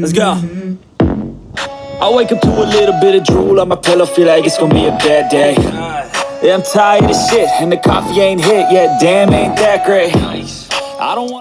Let's go. I wake up to a little bit of drool on my pillow, feel like it's gonna be a bad day. Yeah, I'm tired of shit, and the coffee ain't hit yet, damn, ain't that great. I don't want